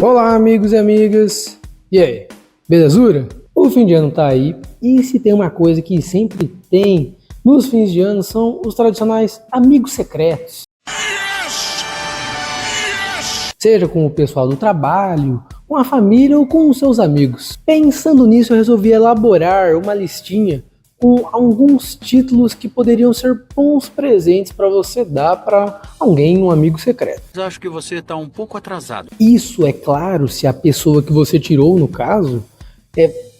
Olá, amigos e amigas. E aí, belezura? O fim de ano tá aí e se tem uma coisa que sempre tem nos fins de ano são os tradicionais amigos secretos. Seja com o pessoal do trabalho, com a família ou com os seus amigos. Pensando nisso, eu resolvi elaborar uma listinha com alguns títulos que poderiam ser bons presentes para você dar para alguém, um amigo secreto. Eu acho que você está um pouco atrasado. Isso é claro se a pessoa que você tirou, no caso,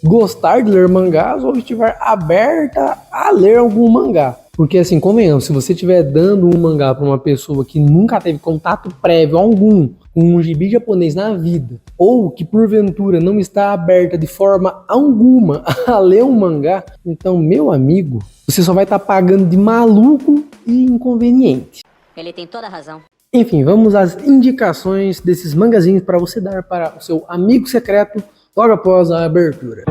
gostar de ler mangás ou estiver aberta a ler algum mangá. Porque assim, convenhamos, se você estiver dando um mangá para uma pessoa que nunca teve contato prévio algum com um gibi japonês na vida, ou que porventura não está aberta de forma alguma a ler um mangá, então, meu amigo, você só vai estar pagando de maluco e inconveniente. Ele tem toda a razão. Enfim, vamos às indicações desses mangazinhos para você dar para o seu amigo secreto logo após a abertura.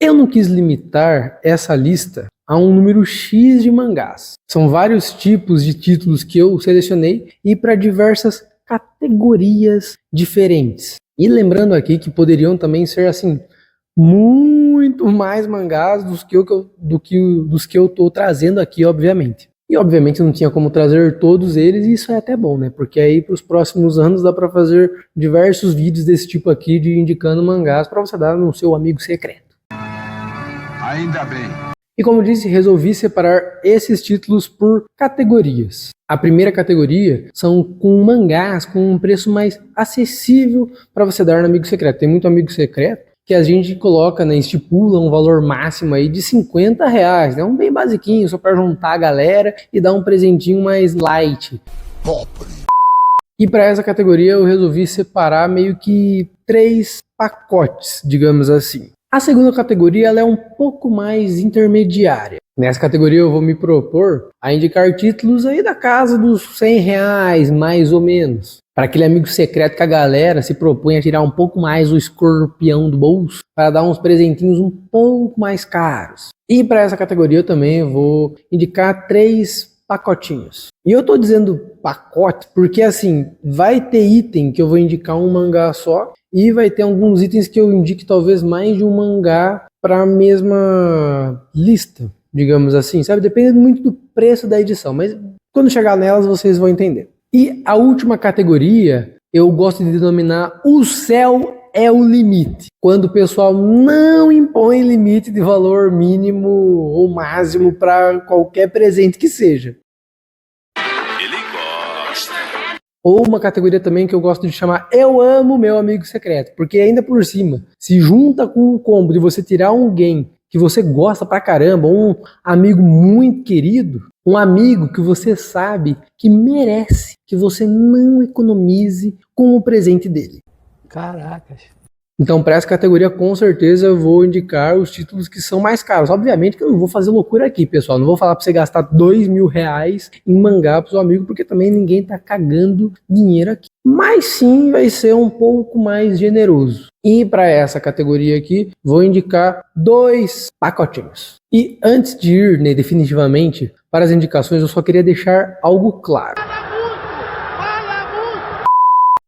Eu não quis limitar essa lista a um número X de mangás. São vários tipos de títulos que eu selecionei e para diversas categorias diferentes. E lembrando aqui que poderiam também ser assim muito mais mangás dos que eu estou trazendo aqui, obviamente. E obviamente não tinha como trazer todos eles, e isso é até bom, né? Porque aí para os próximos anos dá para fazer diversos vídeos desse tipo aqui de indicando mangás para você dar no seu amigo secreto. Ainda bem. E como disse, resolvi separar esses títulos por categorias. A primeira categoria são com mangás com um preço mais acessível para você dar no amigo secreto. Tem muito amigo secreto que a gente coloca, né, estipula um valor máximo aí de R$50, né, um bem basiquinho, só para juntar a galera e dar um presentinho mais light. Pobre. E para essa categoria eu resolvi separar meio que 3 pacotes, digamos assim. A segunda categoria ela é um pouco mais intermediária. Nessa categoria eu vou me propor a indicar títulos aí da casa dos R$100, mais ou menos. Para aquele amigo secreto que a galera se propõe a tirar um pouco mais o escorpião do bolso para dar uns presentinhos um pouco mais caros. E para essa categoria eu também vou indicar 3 pacotinhos. E eu tô dizendo pacote porque assim, vai ter item que eu vou indicar um mangá só e vai ter alguns itens que eu indique talvez mais de um mangá para a mesma lista, digamos assim, sabe? Depende muito do preço da edição, mas quando chegar nelas vocês vão entender. E a última categoria eu gosto de denominar o céu é o limite. Quando o pessoal não impõe limite de valor mínimo ou máximo para qualquer presente que seja. Ele gosta. Ou uma categoria também que eu gosto de chamar Eu Amo Meu Amigo Secreto. Porque ainda por cima, se junta com o combo de você tirar alguém que você gosta pra caramba, um amigo muito querido, um amigo que você sabe que merece que você não economize com o presente dele. Caracas. Então, para essa categoria, com certeza, eu vou indicar os títulos que são mais caros. Obviamente que eu não vou fazer loucura aqui, pessoal. Não vou falar para você gastar R$2.000 em mangá para o seu amigo, porque também ninguém tá cagando dinheiro aqui. Mas sim, vai ser um pouco mais generoso. E para essa categoria aqui, vou indicar 2 pacotinhos. E antes de ir, né, definitivamente, para as indicações, eu só queria deixar algo claro.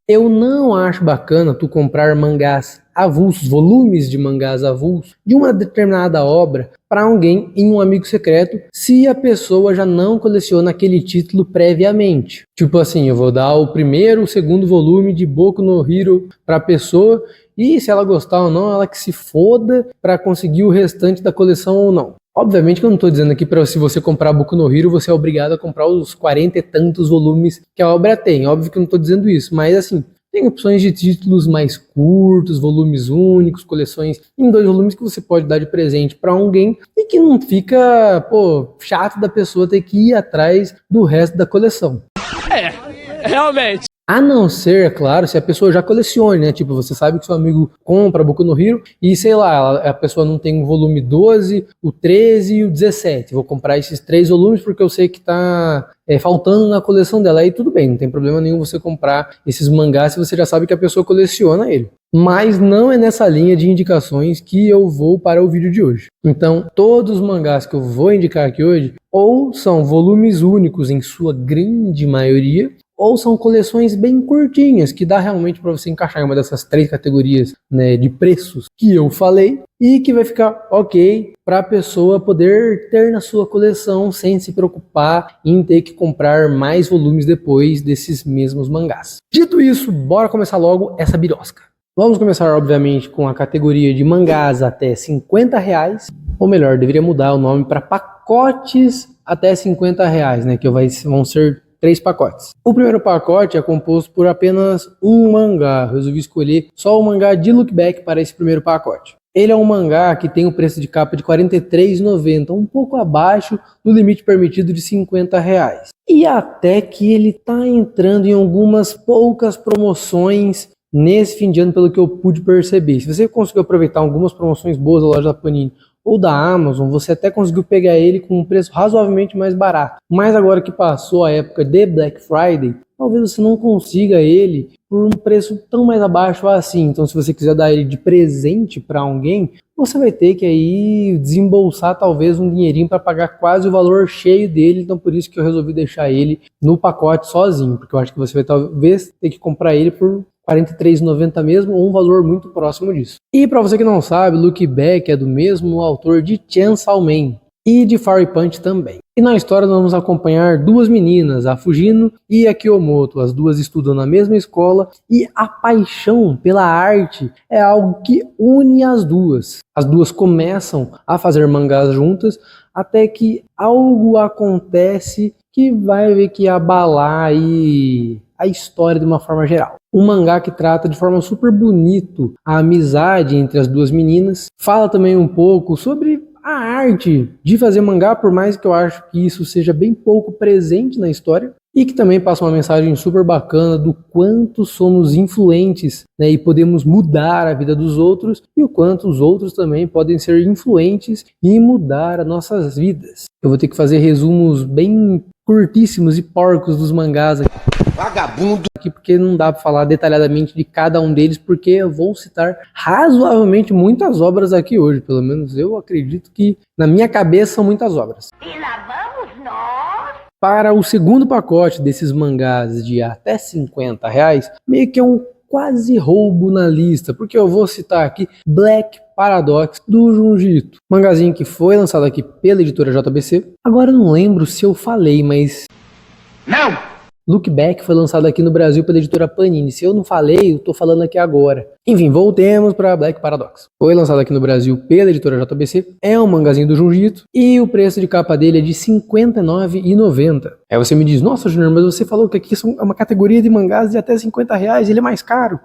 Eu não acho bacana tu comprar mangás avulsos, volumes de mangás avulsos de uma determinada obra para alguém em um amigo secreto se a pessoa já não coleciona aquele título previamente. Tipo assim, eu vou dar o primeiro, o segundo volume de Boku no Hero para a pessoa e se ela gostar ou não, ela que se foda para conseguir o restante da coleção ou não. Obviamente que eu não estou dizendo aqui para se você comprar Boku no Hero, você é obrigado a comprar os 40 e tantos volumes que a obra tem. Óbvio que eu não estou dizendo isso, mas assim, tem opções de títulos mais curtos, volumes únicos, coleções em 2 volumes que você pode dar de presente para alguém e que não fica, chato da pessoa ter que ir atrás do resto da coleção. Realmente. A não ser, é claro, se a pessoa já colecione, né? Tipo, você sabe que seu amigo compra Boku no Hero e, sei lá, a pessoa não tem o volume 12, o 13 e o 17. Vou comprar esses 3 volumes porque eu sei que tá faltando na coleção dela. Aí tudo bem, não tem problema nenhum você comprar esses mangás se você já sabe que a pessoa coleciona ele. Mas não é nessa linha de indicações que eu vou para o vídeo de hoje. Então, todos os mangás que eu vou indicar aqui hoje, ou são volumes únicos em sua grande maioria, ou são coleções bem curtinhas, que dá realmente para você encaixar em uma dessas 3 categorias, né, de preços que eu falei, e que vai ficar ok para a pessoa poder ter na sua coleção sem se preocupar em ter que comprar mais volumes depois desses mesmos mangás. Dito isso, bora começar logo essa birosca. Vamos começar, obviamente, com a categoria de mangás até R$50, ou melhor, deveria mudar o nome para pacotes até R$50, né, que vão ser 3 pacotes. O primeiro pacote é composto por apenas um mangá. Eu resolvi escolher só o mangá de Look Back para esse primeiro pacote. Ele é um mangá que tem o preço de capa de R$43,90, um pouco abaixo do limite permitido de R$50. E até que ele está entrando em algumas poucas promoções nesse fim de ano, pelo que eu pude perceber. Se você conseguiu aproveitar algumas promoções boas da loja da Panini ou da Amazon, você até conseguiu pegar ele com um preço razoavelmente mais barato. Mas agora que passou a época de Black Friday, talvez você não consiga ele por um preço tão mais abaixo assim. Então, se você quiser dar ele de presente para alguém, você vai ter que aí desembolsar talvez um dinheirinho para pagar quase o valor cheio dele. Então, por isso que eu resolvi deixar ele no pacote sozinho, porque eu acho que você vai talvez ter que comprar ele por R$43,90 mesmo, ou um valor muito próximo disso. E para você que não sabe, Look Back é do mesmo autor de Chainsaw Man e de Fire Punch também. E na história nós vamos acompanhar 2 meninas, a Fujino e a Kiyomoto. As duas estudam na mesma escola e a paixão pela arte é algo que une as duas. As duas começam a fazer mangás juntas até que algo acontece que vai ver que abalar aí a história de uma forma geral. Um mangá que trata de forma super bonito a amizade entre as duas meninas. Fala também um pouco sobre a arte de fazer mangá, por mais que eu acho que isso seja bem pouco presente na história. E que também passa uma mensagem super bacana do quanto somos influentes, né, e podemos mudar a vida dos outros, e o quanto os outros também podem ser influentes e mudar as nossas vidas. Eu vou ter que fazer resumos bem curtíssimos e porcos dos mangás aqui. Vagabundo! Aqui porque não dá para falar detalhadamente de cada um deles, porque eu vou citar razoavelmente muitas obras aqui hoje. Pelo menos eu acredito que na minha cabeça são muitas obras. E lá vamos nós! Para o segundo pacote desses mangás de até R$50, meio que é um quase roubo na lista, porque eu vou citar aqui Black Paradox do Junji Ito, mangazinho que foi lançado aqui pela editora JBC. Agora eu não lembro se eu falei, mas Não! Look Back foi lançado aqui no Brasil pela editora Panini. Se eu não falei, eu tô falando aqui agora. Enfim, voltemos para Black Paradox. Foi lançado aqui no Brasil pela editora JBC. É um mangazinho do Junji Ito e o preço de capa dele é de R$59,90. Aí você me diz, nossa, Junior, mas você falou que aqui é uma categoria de mangás de até R$50, ele é mais caro.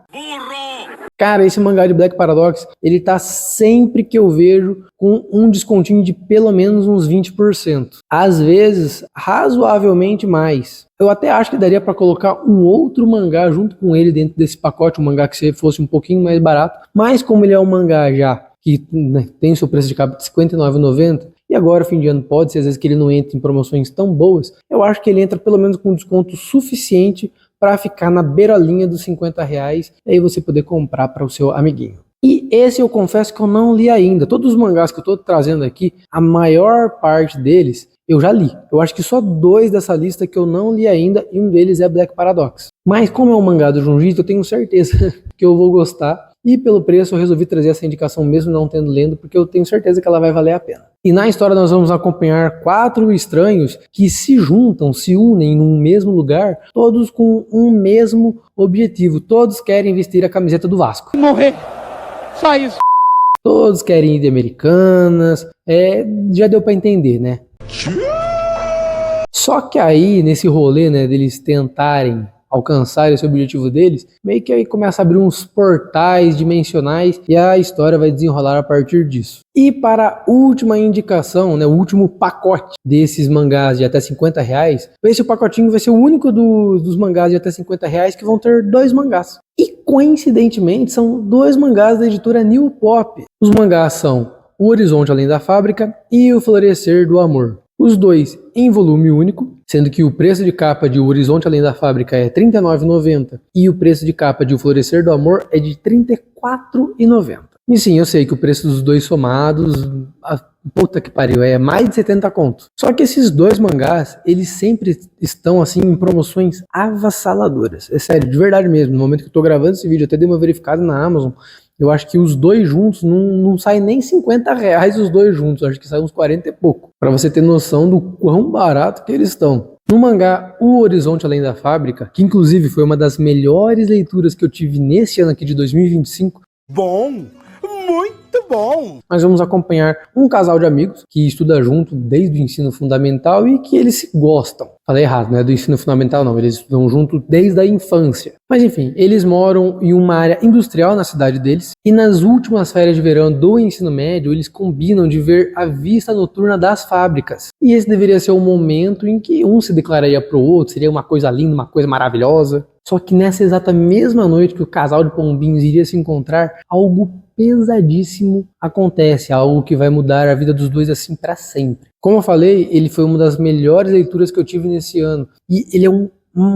Cara, esse mangá de Black Paradox, ele tá sempre que eu vejo com um descontinho de pelo menos uns 20%. Às vezes, razoavelmente mais. Eu até acho que daria para colocar um outro mangá junto com ele dentro desse pacote, um mangá que fosse um pouquinho mais barato. Mas como ele é um mangá já que, né, tem o seu preço de capa de R$59,90, e agora, fim de ano, pode ser às vezes que ele não entre em promoções tão boas, eu acho que ele entra pelo menos com um desconto suficiente para ficar na beirolinha dos R$50 e aí você poder comprar para o seu amiguinho. E esse eu confesso que eu não li ainda. Todos os mangás que eu estou trazendo aqui, a maior parte deles eu já li. Eu acho que só 2 dessa lista que eu não li ainda e um deles é Black Paradox. Mas como é um mangá do Junji Ito, eu tenho certeza que eu vou gostar. E pelo preço eu resolvi trazer essa indicação mesmo não tendo lendo, porque eu tenho certeza que ela vai valer a pena. E na história nós vamos acompanhar 4 estranhos que se juntam, se unem num mesmo lugar, todos com um mesmo objetivo. Todos querem vestir a camiseta do Vasco. Morrer. Só isso. Todos querem ir de Americanas. Já deu pra entender, né? Só que aí, nesse rolê, né, deles tentarem alcançar esse objetivo deles, meio que aí começa a abrir uns portais dimensionais e a história vai desenrolar a partir disso. E para a última indicação, né, o último pacote desses mangás de até R$50, esse pacotinho vai ser o único dos mangás de até R$50 que vão ter 2 mangás. E coincidentemente são 2 mangás da editora New Pop. Os mangás são O Horizonte Além da Fábrica e O Florescer do Amor. Os 2 em volume único, sendo que o preço de capa de O Horizonte Além da Fábrica é R$39,90 e o preço de capa de O Florescer do Amor é de R$34,90. E sim, eu sei que o preço dos 2 somados, puta que pariu, é mais de 70 contos. Só que esses 2 mangás, eles sempre estão assim em promoções avassaladoras. É sério, de verdade mesmo. No momento que eu tô gravando esse vídeo, eu até dei uma verificada na Amazon. Eu acho que os 2 juntos não saem nem R$50 os 2 juntos. Eu acho que sai uns 40 e pouco. Pra você ter noção do quão barato que eles estão. No mangá O Horizonte Além da Fábrica, que inclusive foi uma das melhores leituras que eu tive nesse ano aqui de 2025. Bom! Muito bom! Nós vamos acompanhar um casal de amigos que estuda junto desde o ensino fundamental e que eles se gostam. Falei errado, não é do ensino fundamental não, eles estudam junto desde a infância. Mas enfim, eles moram em uma área industrial na cidade deles e nas últimas férias de verão do ensino médio eles combinam de ver a vista noturna das fábricas. E esse deveria ser o momento em que um se declararia pro outro, seria uma coisa linda, uma coisa maravilhosa. Só que nessa exata mesma noite que o casal de pombinhos iria se encontrar, algo pesadíssimo acontece, algo que vai mudar a vida dos dois assim para sempre. Como eu falei, ele foi uma das melhores leituras que eu tive nesse ano e ele é um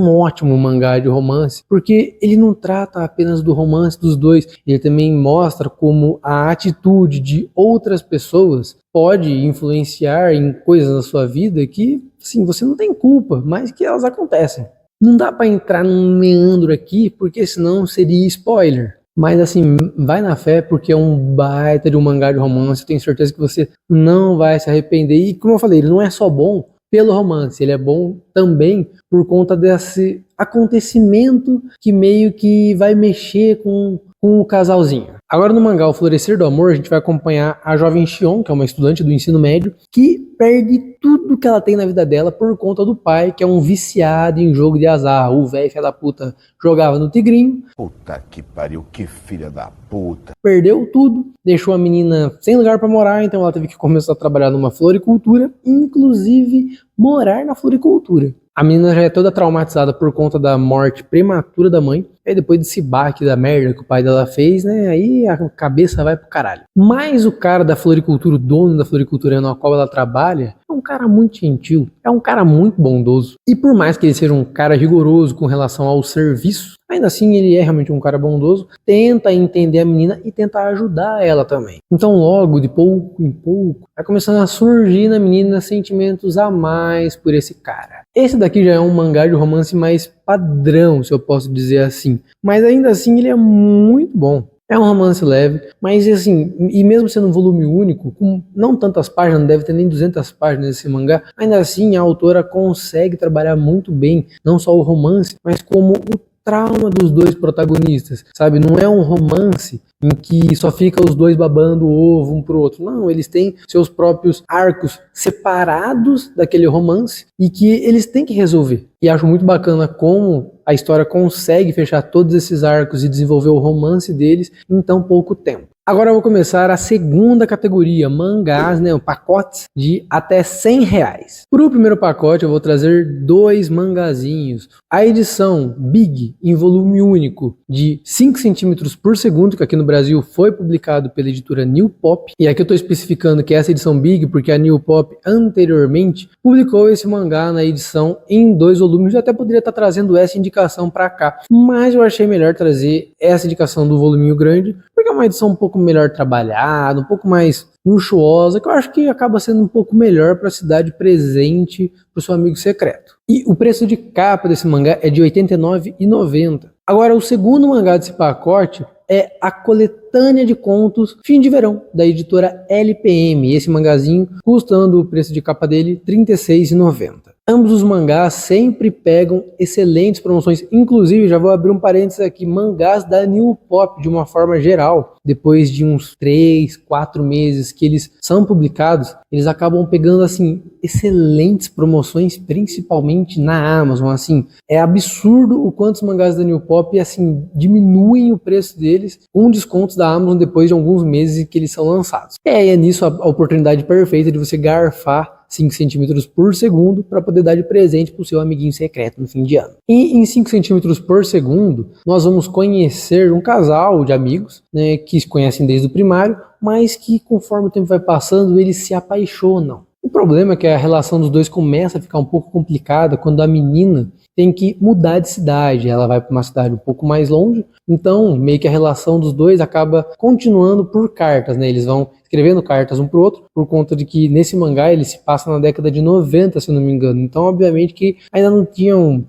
ótimo mangá de romance, porque ele não trata apenas do romance dos dois, ele também mostra como a atitude de outras pessoas pode influenciar em coisas na sua vida que, sim, você não tem culpa, mas que elas acontecem. Não dá para entrar num meandro aqui, porque senão seria spoiler. Mas assim, vai na fé, porque é um baita de um mangá de romance. Eu tenho certeza que você não vai se arrepender. E como eu falei, ele não é só bom pelo romance, ele é bom também por conta desse acontecimento que meio que vai mexer com o casalzinho. Agora no mangá O Florescer do Amor, a gente vai acompanhar a jovem Shion, que é uma estudante do ensino médio, que perde tudo que ela tem na vida dela por conta do pai, que é um viciado em jogo de azar. O velho filho da puta jogava no tigrinho. Puta que pariu, que filha da puta. Perdeu tudo, deixou a menina sem lugar para morar, então ela teve que começar a trabalhar numa floricultura, inclusive morar na floricultura. A menina já é toda traumatizada por conta da morte prematura da mãe. Aí depois desse baque da merda que o pai dela fez, né? Aí a cabeça vai pro caralho. Mas o cara da floricultura, o dono da floricultura na qual ela trabalha, é um cara muito gentil, é um cara muito bondoso. E por mais que ele seja um cara rigoroso com relação ao serviço, ainda assim ele é realmente um cara bondoso, tenta entender a menina e tenta ajudar ela também. Então logo, de pouco em pouco, vai começando a surgir na menina sentimentos a mais por esse cara. Esse daqui já é um mangá de romance mais padrão, se eu posso dizer assim. Mas ainda assim ele é muito bom. É um romance leve, mas assim, e mesmo sendo um volume único, com não tantas páginas, não deve ter nem 200 páginas esse mangá, ainda assim a autora consegue trabalhar muito bem, não só o romance, mas como o trauma dos dois protagonistas, sabe? Não é um romance em que só fica os dois babando o ovo um pro outro. Não, eles têm seus próprios arcos separados daquele romance e que eles têm que resolver. E acho muito bacana como a história consegue fechar todos esses arcos e desenvolver o romance deles em tão pouco tempo. Agora eu vou começar a segunda categoria, mangás, né, pacotes de até R$100. Para o primeiro pacote eu vou trazer 2 mangazinhos. A edição Big, em volume único, de 5 centímetros por segundo, que aqui no Brasil foi publicado pela editora New Pop. E aqui eu estou especificando que essa edição Big, porque a New Pop anteriormente publicou esse mangá na edição em 2 volumes. Eu até poderia estar trazendo essa indicação para cá, mas eu achei melhor trazer essa indicação do voluminho grande, porque é uma edição um pouco melhor trabalhada, um pouco mais luxuosa, que eu acho que acaba sendo um pouco melhor para a cidade presente para o seu amigo secreto. E o preço de capa desse mangá é de R$ 89,90. Agora, o segundo mangá desse pacote é a coletânea de contos Fim de Verão, da editora LPM. Esse mangazinho custando o preço de capa dele R$ 36,90. Ambos os mangás sempre pegam excelentes promoções. Inclusive, já vou abrir um parênteses aqui, mangás da New Pop, de uma forma geral, depois de uns 3, 4 meses que eles são publicados, eles acabam pegando, assim, excelentes promoções, principalmente na Amazon. Assim, é absurdo o quanto os mangás da New Pop, assim, diminuem o preço deles com descontos da Amazon depois de alguns meses que eles são lançados. É nisso a oportunidade perfeita de você garfar 5 centímetros por segundo para poder dar de presente para o seu amiguinho secreto no fim de ano. E em 5 centímetros por segundo, nós vamos conhecer um casal de amigos, né, que se conhecem desde o primário, mas que conforme o tempo vai passando, eles se apaixonam. O problema é que a relação dos dois começa a ficar um pouco complicada quando a menina tem que mudar de cidade, ela vai para uma cidade um pouco mais longe, então meio que a relação dos dois acaba continuando por cartas, né? Eles vão escrevendo cartas um pro outro, por conta de que nesse mangá ele se passa na década de 90, se eu não me engano, então obviamente que ainda não tinham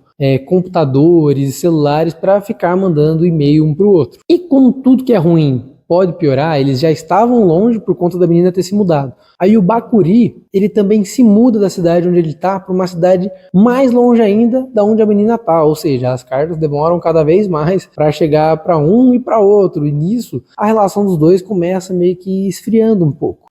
computadores e celulares para ficar mandando e-mail um pro outro. E como tudo que é ruim pode piorar, eles já estavam longe por conta da menina ter se mudado. Aí o Bakuri, ele também se muda da cidade onde ele tá para uma cidade mais longe ainda da onde a menina tá, ou seja, as cartas demoram cada vez mais para chegar para um e para outro, e nisso a relação dos dois começa meio que esfriando um pouco.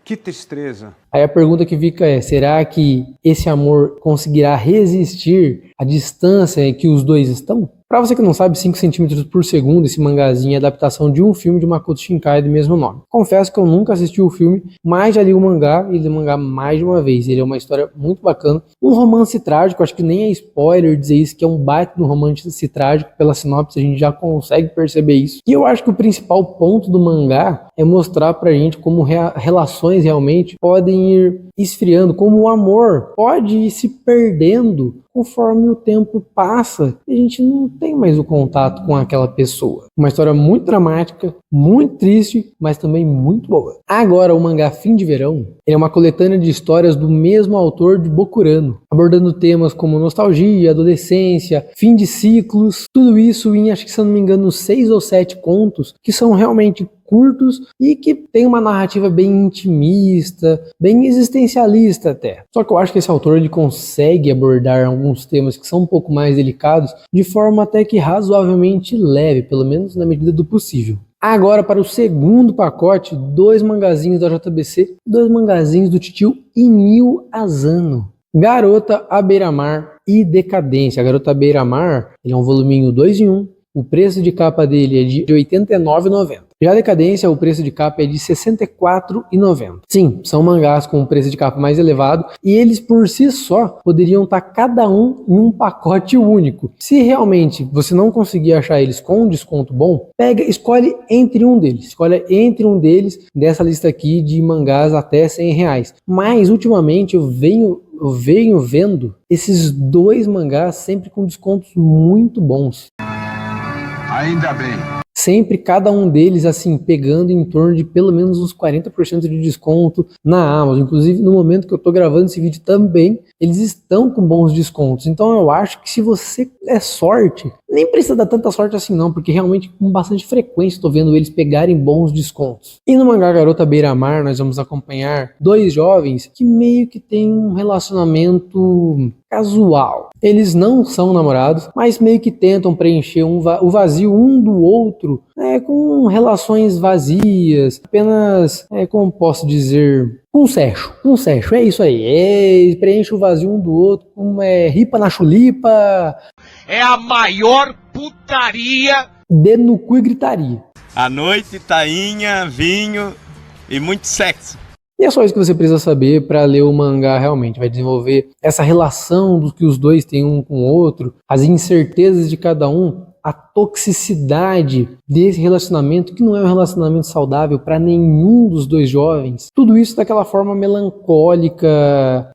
Que tristeza. Aí a pergunta que fica é, será que esse amor conseguirá resistir à distância em que os dois estão? Pra você que não sabe, 5 centímetros por segundo, esse mangazinho é adaptação de um filme de Makoto Shinkai do mesmo nome. Confesso que eu nunca assisti o filme, mas já li o mangá e li o mangá mais de uma vez. Ele é uma história muito bacana. Um romance trágico, acho que nem é spoiler dizer isso, que é um baita do romance trágico. Pela sinopse a gente já consegue perceber isso. E eu acho que o principal ponto do mangá é mostrar pra gente como relações realmente podem ir esfriando, como o amor pode ir se perdendo conforme o tempo passa e a gente não tem mais o contato com aquela pessoa. Uma história muito dramática, muito triste, mas também muito boa. Agora, o mangá Fim de Verão é uma coletânea de histórias do mesmo autor de Bokurano, abordando temas como nostalgia, adolescência, fim de ciclos, tudo isso em, acho que se eu não me engano, 6 ou 7 contos, que são realmente curtos e que tem uma narrativa bem intimista, bem existencialista até. Só que eu acho que esse autor ele consegue abordar alguns temas que são um pouco mais delicados de forma até que razoavelmente leve, pelo menos na medida do possível. Agora para o segundo pacote, 2 mangazinhos da JBC, 2 mangazinhos do titio Inio Asano. Garota à Beira-Mar e Decadência. A Garota à Beira-Mar ele é um voluminho 2 em 1. O preço de capa dele é de R$ 89,90. Já a Decadência, o preço de capa é de R$ 64,90. Sim, são mangás com um preço de capa mais elevado e eles por si só poderiam estar cada um em um pacote único. Se realmente você não conseguir achar eles com um desconto bom, escolhe entre um deles. Escolhe entre um deles dessa lista aqui de mangás até R$100. Mas ultimamente eu venho vendo esses 2 mangás sempre com descontos muito bons. Ainda bem. Sempre cada um deles, assim, pegando em torno de pelo menos uns 40% de desconto na Amazon. Inclusive, no momento que eu tô gravando esse vídeo também, eles estão com bons descontos. Então eu acho que se você der sorte, nem precisa dar tanta sorte assim não, porque realmente com bastante frequência estou vendo eles pegarem bons descontos. E no mangá Garota Beira-Mar, nós vamos acompanhar 2 jovens que meio que têm um relacionamento casual. Eles não são namorados, mas meio que tentam preencher o vazio um do outro com relações vazias, apenas, como posso dizer, um sexo, é isso aí, preenche o vazio um do outro, ripa na chulipa. É a maior putaria. Dedo no cu e gritaria. À noite, tainha, vinho e muito sexo. E é só isso que você precisa saber para ler o mangá realmente. Vai desenvolver essa relação do que os dois têm um com o outro, as incertezas de cada um, a toxicidade desse relacionamento, que não é um relacionamento saudável para nenhum dos 2 jovens. Tudo isso daquela forma melancólica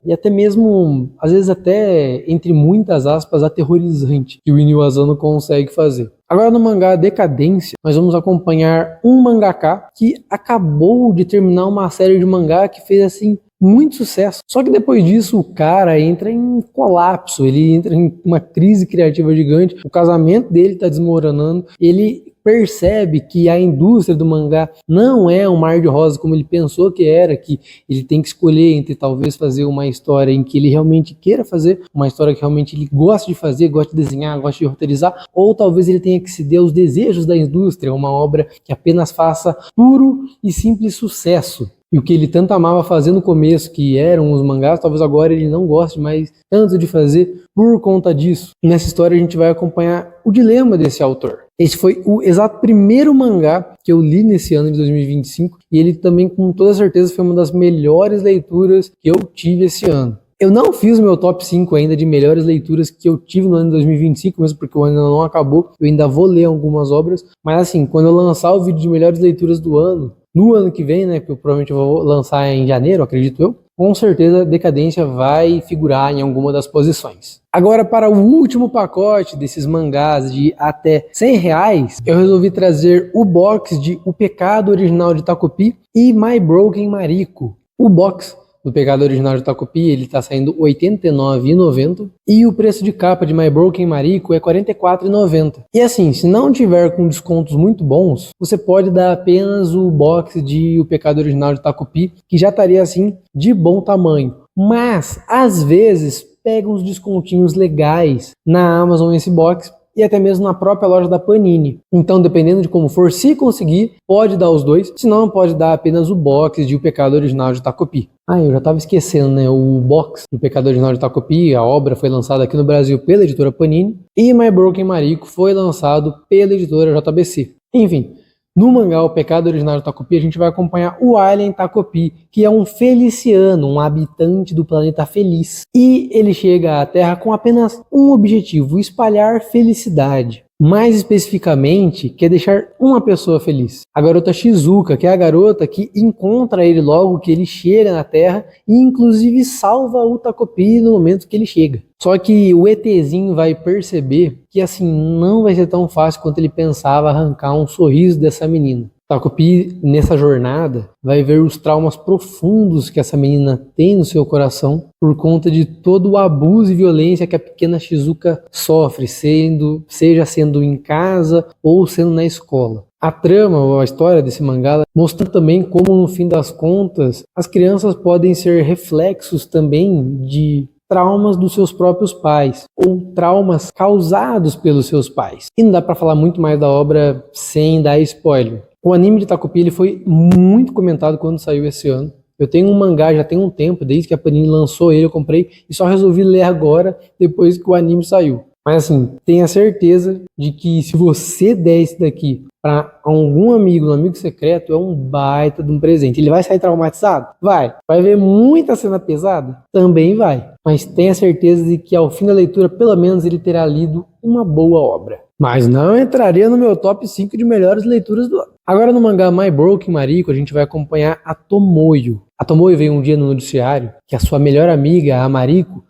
e até mesmo, às vezes até, entre muitas aspas, aterrorizante, que o Inio Asano consegue fazer. Agora no mangá Decadência, nós vamos acompanhar um mangaka que acabou de terminar uma série de mangá que fez assim muito sucesso. Só que depois disso o cara entra em colapso, ele entra em uma crise criativa gigante, o casamento dele está desmoronando, ele percebe que a indústria do mangá não é um mar de rosas como ele pensou que era, que ele tem que escolher entre talvez fazer uma história em que ele realmente queira fazer, uma história que realmente ele gosta de fazer, gosta de desenhar, gosta de roteirizar, ou talvez ele tenha que ceder aos desejos da indústria, uma obra que apenas faça puro e simples sucesso. E o que ele tanto amava fazer no começo, que eram os mangás, talvez agora ele não goste mais tanto de fazer por conta disso. Nessa história a gente vai acompanhar o dilema desse autor. Esse foi o exato primeiro mangá que eu li nesse ano de 2025 e ele também, com toda certeza, foi uma das melhores leituras que eu tive esse ano. Eu não fiz o meu top 5 ainda de melhores leituras que eu tive no ano de 2025, mesmo porque o ano não acabou, eu ainda vou ler algumas obras, mas assim, quando eu lançar o vídeo de melhores leituras do ano, no ano que vem, né, que eu provavelmente vou lançar em janeiro, acredito eu, com certeza Decadência vai figurar em alguma das posições. Agora, para o último pacote desses mangás de até R$100, eu resolvi trazer o box de O Pecado Original de Takopi e My Broken Mariko. O box do Pecado Original de Takopi, ele tá saindo R$ 89,90 e o preço de capa de My Broken Mariko é R$ 44,90. E assim, se não tiver com descontos muito bons, você pode dar apenas o box de O Pecado Original de Takopi, que já estaria assim de bom tamanho. Mas, às vezes, pega uns descontinhos legais na Amazon esse box e até mesmo na própria loja da Panini. Então, dependendo de como for, se conseguir, pode dar os dois, senão pode dar apenas o box de O Pecado Original de Takopi. Eu já estava esquecendo, né? O box do Pecado Original de Takopi, a obra foi lançada aqui no Brasil pela editora Panini, e My Broken Mariko foi lançado pela editora JBC. Enfim, no mangá O Pecado Original de Takopi, a gente vai acompanhar o Alien Takopi, que é um feliciano, um habitante do planeta feliz. E ele chega à Terra com apenas um objetivo: espalhar felicidade. Mais especificamente, quer deixar uma pessoa feliz. A garota Shizuka, que é a garota que encontra ele logo que ele chega na Terra e inclusive salva o Takopi no momento que ele chega. Só que o ETzinho vai perceber que assim não vai ser tão fácil quanto ele pensava arrancar um sorriso dessa menina. Takopi, nessa jornada, vai ver os traumas profundos que essa menina tem no seu coração por conta de todo o abuso e violência que a pequena Shizuka sofre, seja sendo em casa ou sendo na escola. A trama, ou a história desse mangá, mostra também como, no fim das contas, as crianças podem ser reflexos também de traumas dos seus próprios pais, ou traumas causados pelos seus pais. E não dá para falar muito mais da obra sem dar spoiler. O anime de Takopi ele foi muito comentado quando saiu esse ano. Eu tenho um mangá já tem um tempo, desde que a Panini lançou ele, eu comprei e só resolvi ler agora, depois que o anime saiu. Mas assim, tenha certeza de que se você der esse daqui para algum amigo, um amigo secreto, é um baita de um presente. Ele vai sair traumatizado? Vai. Vai ver muita cena pesada? Também vai. Mas tenha certeza de que ao fim da leitura, pelo menos ele terá lido uma boa obra. Mas não entraria no meu top 5 de melhores leituras do ano. Agora no mangá My Broken Mariko, a gente vai acompanhar a Tomoyo. A Tomoyo veio um dia no noticiário que a sua melhor amiga, a Mariko,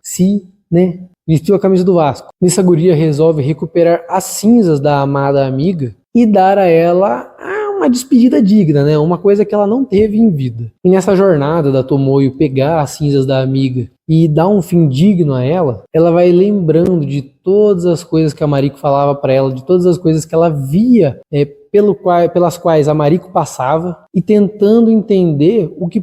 vestiu a camisa do Vasco. Nessa guria resolve recuperar as cinzas da amada amiga e dar a ela uma despedida digna, né? Uma coisa que ela não teve em vida. E nessa jornada da Tomoyo pegar as cinzas da amiga e dar um fim digno a ela, ela vai lembrando de todas as coisas que a Mariko falava para ela, de todas as coisas que ela via pelas quais a Mariko passava e tentando entender o que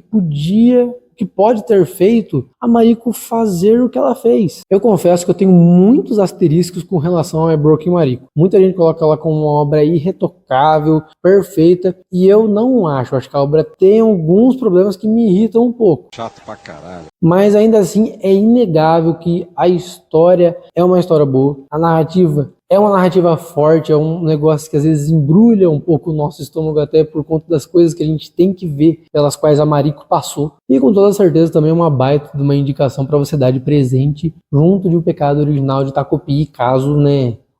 pode ter feito a Mariko fazer o que ela fez. Eu confesso que eu tenho muitos asteriscos com relação a My Broken Mariko. Muita gente coloca ela como uma obra irretocável, perfeita, e eu não acho. Acho que a obra tem alguns problemas que me irritam um pouco. Chato pra caralho. Mas ainda assim é inegável que a história é uma história boa, a narrativa é uma narrativa forte, é um negócio que às vezes embrulha um pouco o nosso estômago até por conta das coisas que a gente tem que ver, pelas quais a Mariko passou. E com toda certeza também é uma baita de uma indicação para você dar de presente junto de O Pecado Original de Takopi, caso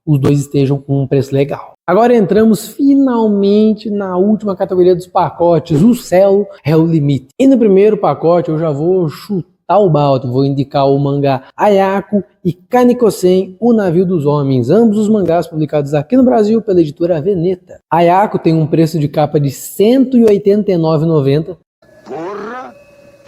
os dois estejam com um preço legal. Agora entramos finalmente na última categoria dos pacotes, o céu é o limite. E no primeiro pacote eu já vou chutar o balde, vou indicar o mangá Ayako e Kaniko-sen, O Navio dos Homens, ambos os mangás publicados aqui no Brasil pela editora Veneta. Ayako tem um preço de capa de R$ 189,90. Porra!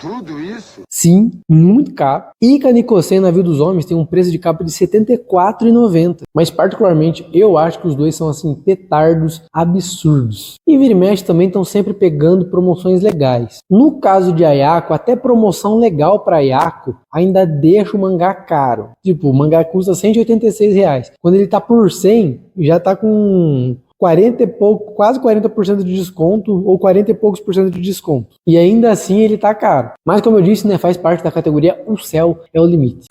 tudo isso? Sim, muito caro. E Kanikosen Navio dos Homens tem um preço de capa de R$ 74,90. Mas particularmente eu acho que os dois são assim petardos absurdos. E vira e mexe também estão sempre pegando promoções legais. No caso de Ayako, até promoção legal para Ayako ainda deixa o mangá caro. Tipo, o mangá custa R$ 186. Quando ele tá por 100, já tá com 40 e pouco, quase 40% de desconto ou 40 e poucos por cento de desconto. E ainda assim ele tá caro. Mas como eu disse, né, faz parte da categoria O Céu é o Limite.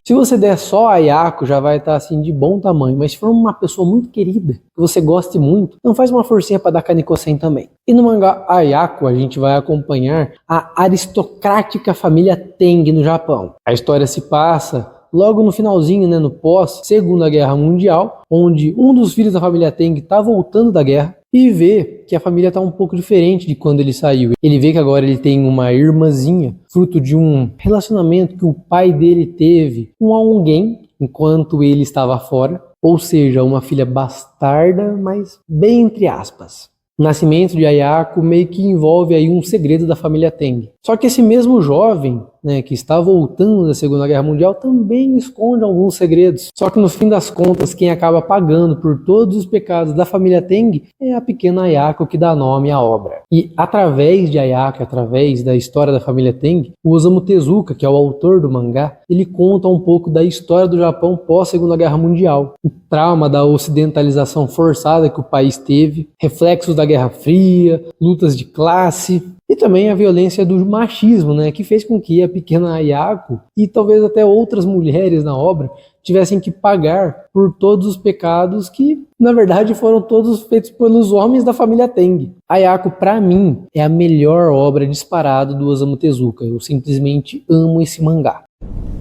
Se você der só a Ayako, já vai estar assim de bom tamanho. Mas se for uma pessoa muito querida, que você goste muito, então faz uma forcinha para dar Kanikosen também. E no mangá Ayako, a gente vai acompanhar a aristocrática família Teng no Japão. A história se passa logo no finalzinho, né, no pós-Segunda Guerra Mundial, onde um dos filhos da família Teng está voltando da guerra e vê que a família está um pouco diferente de quando ele saiu. Ele vê que agora ele tem uma irmãzinha, fruto de um relacionamento que o pai dele teve com alguém enquanto ele estava fora, ou seja, uma filha bastarda, mas bem entre aspas. O nascimento de Ayako meio que envolve aí um segredo da família Teng. Só que esse mesmo jovem, né, que está voltando da Segunda Guerra Mundial também esconde alguns segredos. Só que no fim das contas, quem acaba pagando por todos os pecados da família Teng é a pequena Ayako que dá nome à obra. E através de Ayako, através da história da família Teng, o Osamu Tezuka, que é o autor do mangá, ele conta um pouco da história do Japão pós-Segunda Guerra Mundial. O trauma da ocidentalização forçada que o país teve, reflexos da Guerra Fria, lutas de classe e também a violência do machismo, né, que fez com que a pequena Ayako e talvez até outras mulheres na obra tivessem que pagar por todos os pecados que, na verdade, foram todos feitos pelos homens da família Teng. Ayako, pra mim, é a melhor obra disparada do Osamu Tezuka. Eu simplesmente amo esse mangá.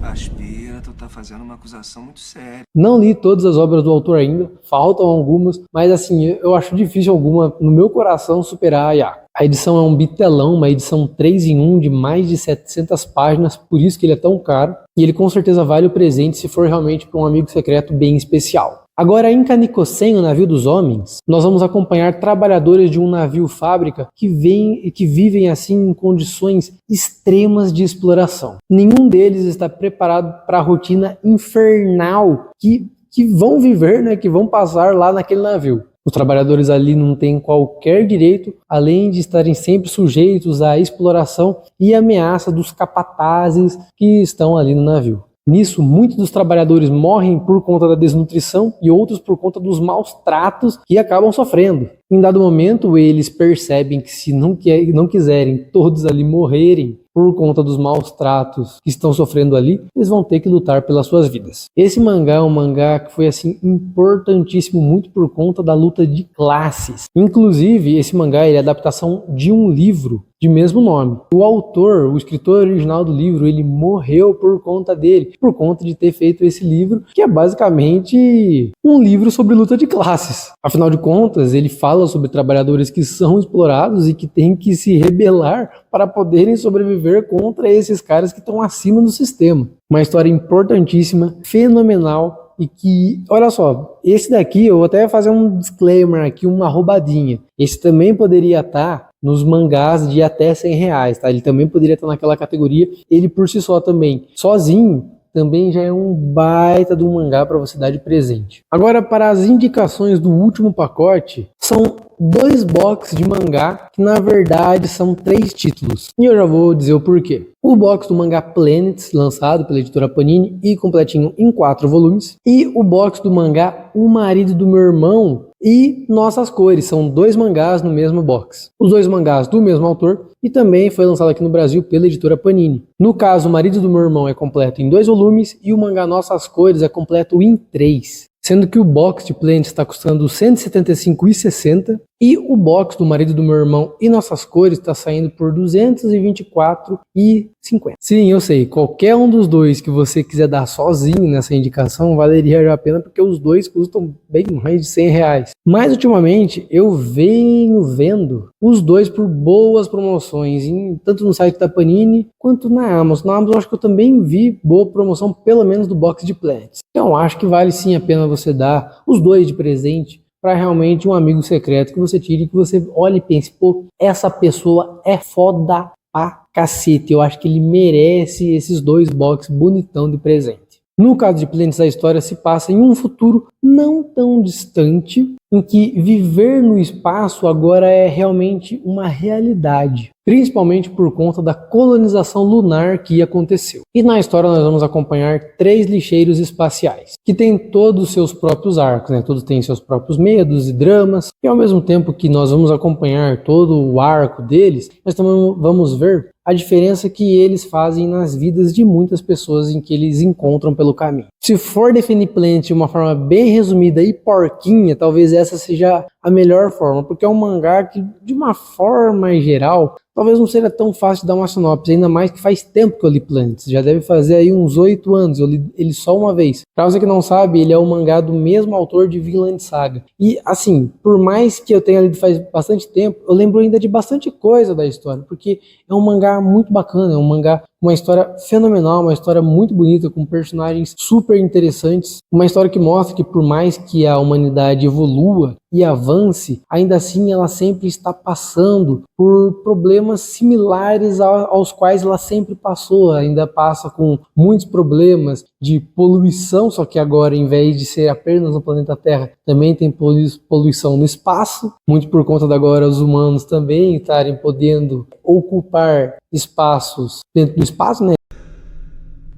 Aspira, tu tá fazendo uma acusação muito séria. Não li todas as obras do autor ainda, faltam algumas, mas assim, eu acho difícil alguma, no meu coração, superar a Ayako. A edição é um bitelão, uma edição 3 em 1 de mais de 700 páginas, por isso que ele é tão caro. E ele com certeza vale o presente se for realmente para um amigo secreto bem especial. Agora, em Kanikosen, o Navio dos Homens, nós vamos acompanhar trabalhadores de um navio-fábrica que vivem assim em condições extremas de exploração. Nenhum deles está preparado para a rotina infernal que vão viver, né, que vão passar lá naquele navio. Os trabalhadores ali não têm qualquer direito, além de estarem sempre sujeitos à exploração e ameaça dos capatazes que estão ali no navio. Nisso, muitos dos trabalhadores morrem por conta da desnutrição e outros por conta dos maus tratos que acabam sofrendo. Em dado momento, eles percebem que se não quiserem todos ali morrerem por conta dos maus tratos que estão sofrendo ali, eles vão ter que lutar pelas suas vidas. Esse mangá é um mangá que foi assim importantíssimo muito por conta da luta de classes. Inclusive, esse mangá é a adaptação de um livro de mesmo nome. O autor, o escritor original do livro, ele morreu por conta dele, por conta de ter feito esse livro, que é basicamente um livro sobre luta de classes. Afinal de contas, ele fala sobre trabalhadores que são explorados e que têm que se rebelar para poderem sobreviver contra esses caras que estão acima do sistema. Uma história importantíssima, fenomenal e que, olha só, esse daqui eu vou até fazer um disclaimer aqui, uma roubadinha. Esse também poderia estar nos mangás de até R$100, tá? Ele também poderia estar naquela categoria, ele por si só também, sozinho, também já é um baita de um mangá para você dar de presente. Agora, para as indicações do último pacote, são 2 boxes de mangá, que na verdade são 3 títulos. E eu já vou dizer o porquê. O box do mangá Planets, lançado pela editora Panini e completinho em 4 volumes. E o box do mangá O Marido do Meu Irmão e Nossas Cores. São 2 mangás no mesmo box. Os 2 mangás do mesmo autor e também foi lançado aqui no Brasil pela editora Panini. No caso, O Marido do Meu Irmão é completo em 2 volumes e o mangá Nossas Cores é completo em 3. Sendo que o box de Planets está custando R$ 175,60 e o box do Marido do Meu Irmão e Nossas Cores está saindo por R$ 224,50. Sim, eu sei, qualquer um dos dois que você quiser dar sozinho nessa indicação valeria já a pena, porque os dois custam bem mais de R$100. Mas ultimamente eu venho vendo os dois por boas promoções, tanto no site da Panini quanto na Amazon. Na Amazon eu acho que eu também vi boa promoção, pelo menos do box de Planets. Então acho que vale sim a pena você dar os dois de presente para realmente um amigo secreto que você tire, que você olhe e pense, pô, essa pessoa é foda pra cacete, eu acho que ele merece esses 2 box bonitão de presente. No caso de Planets, a história se passa em um futuro não tão distante, em que viver no espaço agora é realmente uma realidade, principalmente por conta da colonização lunar que aconteceu. E na história nós vamos acompanhar 3 lixeiros espaciais, que têm todos os seus próprios arcos, né? Todos têm seus próprios medos e dramas, e ao mesmo tempo que nós vamos acompanhar todo o arco deles, nós também vamos ver a diferença que eles fazem nas vidas de muitas pessoas em que eles encontram pelo caminho. Se for definir Planet de uma forma bem resumida e porquinha, talvez essa seja a melhor forma, porque é um mangá que, de uma forma geral, talvez não seja tão fácil de dar uma sinopse, ainda mais que faz tempo que eu li Planet, já deve fazer aí uns 8 anos, eu li ele só uma vez. Pra você que não sabe, ele é um mangá do mesmo autor de Vinland Saga. E assim, por mais que eu tenha lido faz bastante tempo, eu lembro ainda de bastante coisa da história, porque é um mangá muito bacana, é um mangá com uma história fenomenal, uma história muito bonita, com personagens super interessantes, uma história que mostra que por mais que a humanidade evolua e avance, ainda assim ela sempre está passando por problemas similares aos quais ela sempre passou, ainda passa com muitos problemas de poluição, só que agora, em vez de ser apenas no planeta Terra, também tem poluição no espaço, muito por conta de agora os humanos também estarem podendo ocupar espaços dentro do espaço, né?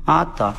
Ah, tá.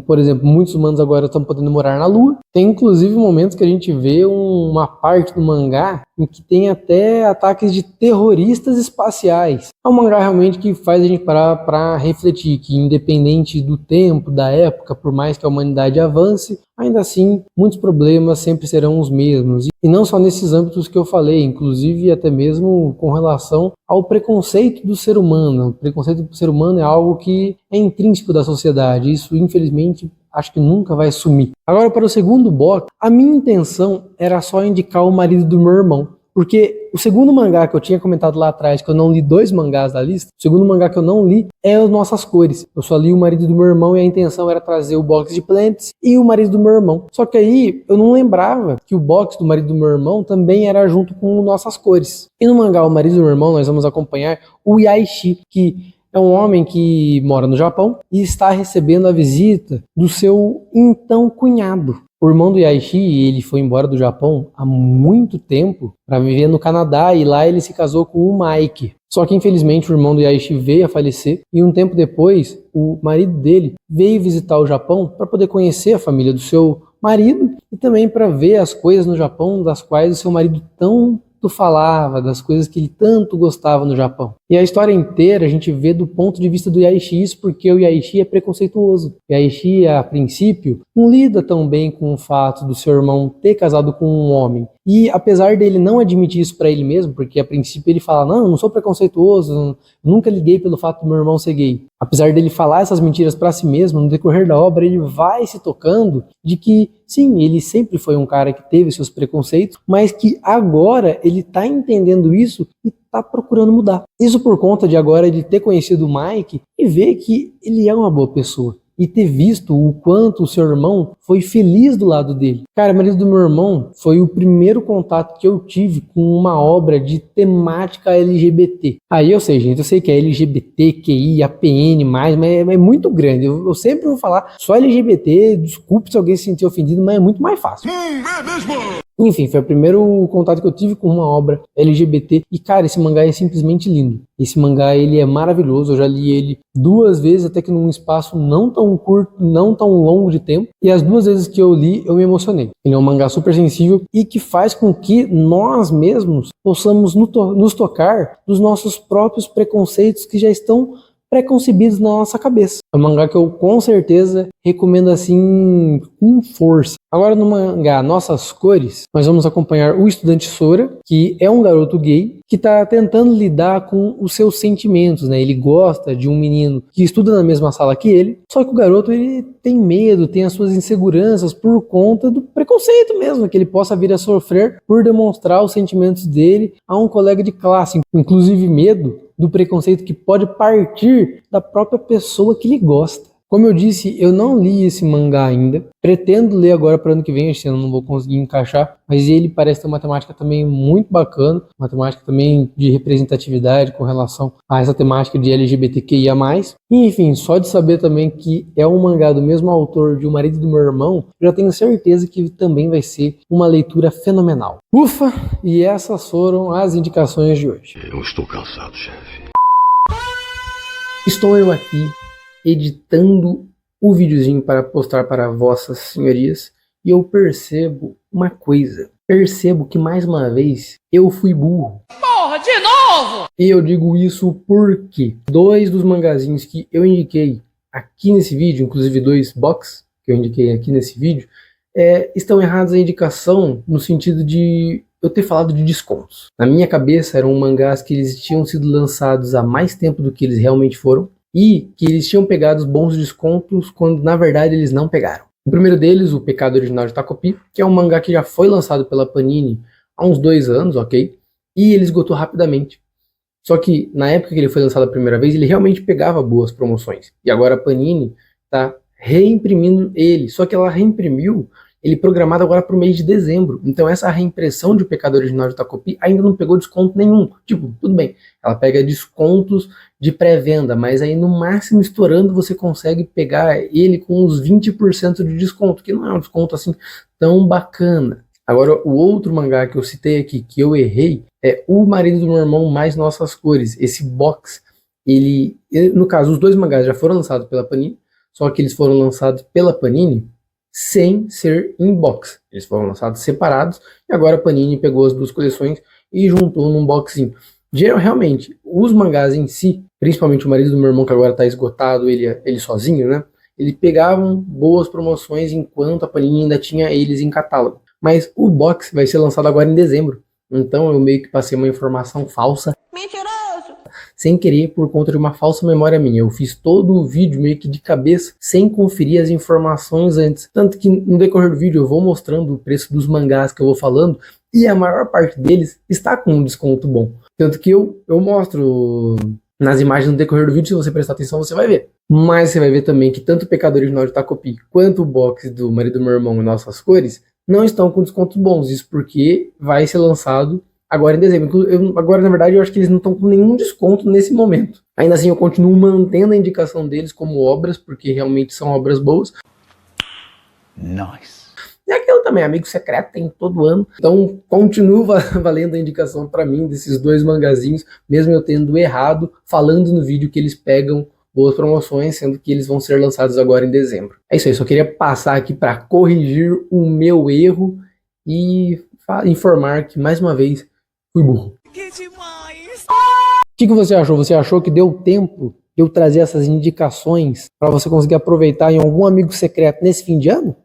Por exemplo, muitos humanos agora estão podendo morar na Lua. Tem inclusive momentos que a gente vê uma parte do mangá em que tem até ataques de terroristas espaciais. É um mangá realmente que faz a gente parar para refletir que, independente do tempo, da época, por mais que a humanidade avance, ainda assim, muitos problemas sempre serão os mesmos. E não só nesses âmbitos que eu falei, inclusive até mesmo com relação ao preconceito do ser humano. O preconceito do ser humano é algo que é intrínseco da sociedade. Isso, infelizmente, acho que nunca vai sumir. Agora, para o segundo bloco, a minha intenção era só indicar o marido do meu irmão. Porque o segundo mangá que eu tinha comentado lá atrás, que eu não li 2 mangás da lista, o segundo mangá que eu não li é As Nossas Cores. Eu só li O Marido do Meu Irmão e a intenção era trazer o box de Planets e O Marido do Meu Irmão. Só que aí eu não lembrava que o box do Marido do Meu Irmão também era junto com Nossas Cores. E no mangá O Marido do Meu Irmão nós vamos acompanhar o Yaishi, que é um homem que mora no Japão e está recebendo a visita do seu então cunhado. O irmão do Yaishi, ele foi embora do Japão há muito tempo para viver no Canadá e lá ele se casou com o Mike. Só que infelizmente o irmão do Yaishi veio a falecer e um tempo depois o marido dele veio visitar o Japão para poder conhecer a família do seu marido e também para ver as coisas no Japão das quais o seu marido tanto falava, das coisas que ele tanto gostava no Japão. E a história inteira a gente vê do ponto de vista do Yaishi, isso porque o Yaishi é preconceituoso. O Yaishi, a princípio, não lida tão bem com o fato do seu irmão ter casado com um homem. E apesar dele não admitir isso para ele mesmo, porque a princípio ele fala, não, eu não sou preconceituoso, nunca liguei pelo fato do meu irmão ser gay. Apesar dele falar essas mentiras para si mesmo, no decorrer da obra ele vai se tocando de que, sim, ele sempre foi um cara que teve seus preconceitos, mas que agora ele está entendendo isso e está procurando mudar. Isso por conta de agora ele ter conhecido o Mike e ver que ele é uma boa pessoa. E ter visto o quanto o seu irmão foi feliz do lado dele. Cara, o marido do meu irmão foi o primeiro contato que eu tive com uma obra de temática LGBT. Aí eu sei, gente, eu sei que é LGBT, QI, APN+, mas é muito grande. Eu sempre vou falar só LGBT, desculpe se alguém se sentir ofendido, mas é muito mais fácil. É mesmo? Enfim, foi o primeiro contato que eu tive com uma obra LGBT e, cara, esse mangá é simplesmente lindo. Esse mangá, ele é maravilhoso, eu já li ele 2 vezes, até que num espaço não tão curto, não tão longo de tempo, e as 2 vezes que eu li, eu me emocionei. Ele é um mangá super sensível e que faz com que nós mesmos possamos nos tocar dos nossos próprios preconceitos que já estão preconcebidos na nossa cabeça. É um mangá que eu com certeza recomendo assim com força. Agora no mangá Nossas Cores, nós vamos acompanhar o estudante Sora, que é um garoto gay que está tentando lidar com os seus sentimentos, né? Ele gosta de um menino que estuda na mesma sala que ele, só que o garoto ele tem medo, tem as suas inseguranças por conta do preconceito mesmo, que ele possa vir a sofrer por demonstrar os sentimentos dele a um colega de classe, inclusive medo do preconceito que pode partir da própria pessoa que ele gosta. Como eu disse, eu não li esse mangá ainda. Pretendo ler agora para ano que vem, esse ano não vou conseguir encaixar, mas ele parece ter uma temática também muito bacana, uma temática também de representatividade com relação a essa temática de LGBTQIA+. E, enfim, só de saber também que é um mangá do mesmo autor de O Marido do Meu Irmão, eu já tenho certeza que também vai ser uma leitura fenomenal. Ufa! E essas foram as indicações de hoje. Eu estou cansado, chefe. Estou eu aqui editando o videozinho para postar para vossas senhorias e eu percebo uma coisa. Percebo que mais uma vez eu fui burro. Porra, de novo! E eu digo isso porque 2 dos mangazinhos que eu indiquei aqui nesse vídeo, inclusive 2 box que eu indiquei aqui nesse vídeo, estão errados a indicação no sentido de eu ter falado de descontos. Na minha cabeça eram mangás que eles tinham sido lançados há mais tempo do que eles realmente foram e que eles tinham pegado bons descontos quando na verdade eles não pegaram. O primeiro deles, O Pecado Original de Takopi, que é um mangá que já foi lançado pela Panini há uns 2 anos, ok? E ele esgotou rapidamente. Só que na época que ele foi lançado a primeira vez, ele realmente pegava boas promoções. E agora a Panini está reimprimindo ele, só que ela reimprimiu ele programado agora para o mês de dezembro. Então essa reimpressão de O Pecado Original de Takopi ainda não pegou desconto nenhum. Tipo, tudo bem, ela pega descontos de pré-venda, mas aí no máximo estourando você consegue pegar ele com uns 20% de desconto, que não é um desconto assim tão bacana. Agora, o outro mangá que eu citei aqui, que eu errei, é O Marido do Meu Irmão Mais Nossas Cores. Esse box, no caso, os 2 mangás já foram lançados pela Panini, só que eles foram lançados pela Panini sem ser em box. Eles foram lançados separados e agora a Panini pegou as 2 coleções e juntou num boxinho. Realmente, os mangás em si, principalmente O Marido do Meu Irmão, que agora está esgotado, ele sozinho, né? Eles pegavam boas promoções enquanto a Panini ainda tinha eles em catálogo. Mas o box vai ser lançado agora em dezembro. Então eu meio que passei uma informação falsa. Mentiroso! Sem querer, por conta de uma falsa memória minha. Eu fiz todo o vídeo meio que de cabeça, sem conferir as informações antes. Tanto que no decorrer do vídeo eu vou mostrando o preço dos mangás que eu vou falando, e a maior parte deles está com um desconto bom. Tanto que eu mostro nas imagens no decorrer do vídeo, se você prestar atenção você vai ver. Mas você vai ver também que tanto o Pecado Original de Takopi, quanto o box do Marido do Meu Irmão e Nossas Cores, não estão com descontos bons. Isso porque vai ser lançado agora em dezembro. Agora, na verdade, eu acho que eles não estão com nenhum desconto nesse momento. Ainda assim, eu continuo mantendo a indicação deles como obras, porque realmente são obras boas. Nice. E aquilo também, Amigo Secreto, tem todo ano. Então, continuo valendo a indicação para mim desses 2 mangazinhos, mesmo eu tendo errado, falando no vídeo que eles pegam boas promoções, sendo que eles vão ser lançados agora em dezembro. É isso aí, só queria passar aqui para corrigir o meu erro e informar que, mais uma vez, fui burro. Que demais! O que você achou? Você achou que deu tempo de eu trazer essas indicações para você conseguir aproveitar em algum amigo secreto nesse fim de ano?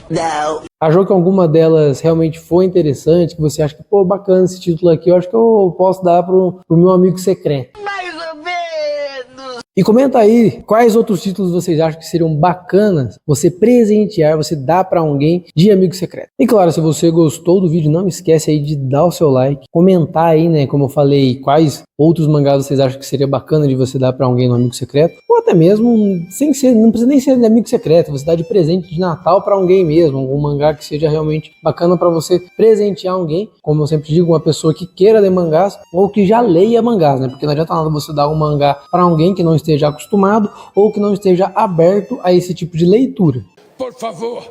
Não. Achou que alguma delas realmente foi interessante, que você acha que, pô, bacana esse título aqui, eu acho que eu posso dar pro meu amigo secreto? Mais ou menos. E comenta aí quais outros títulos vocês acham que seriam bacanas você presentear, você dar para alguém de amigo secreto. E claro, se você gostou do vídeo, não esquece aí de dar o seu like, comentar aí, né, como eu falei, quais outros mangás vocês acham que seria bacana de você dar para alguém no amigo secreto, ou até mesmo sem ser, não precisa nem ser de amigo secreto, você dá de presente de Natal para alguém mesmo, algum mangá que seja realmente bacana para você presentear alguém, como eu sempre digo, uma pessoa que queira ler mangás ou que já leia mangás, né? Porque não adianta nada você dar um mangá para alguém que não esteja acostumado ou que não esteja aberto a esse tipo de leitura. Por favor.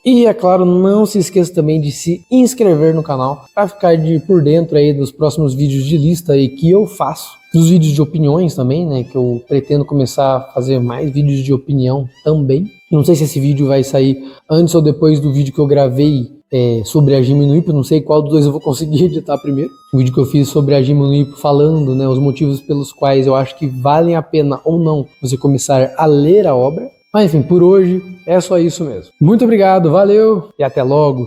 E é claro, não se esqueça também de se inscrever no canal para ficar por dentro aí dos próximos vídeos de lista aí que eu faço. Dos vídeos de opiniões também, né? Que eu pretendo começar a fazer mais vídeos de opinião também. Não sei se esse vídeo vai sair antes ou depois do vídeo que eu gravei sobre a Hajime no Ippo, não sei qual dos 2 eu vou conseguir editar primeiro. O vídeo que eu fiz sobre a Hajime no Ippo falando, né, os motivos pelos quais eu acho que valem a pena ou não você começar a ler a obra. Mas enfim, por hoje é só isso mesmo. Muito obrigado, valeu e até logo!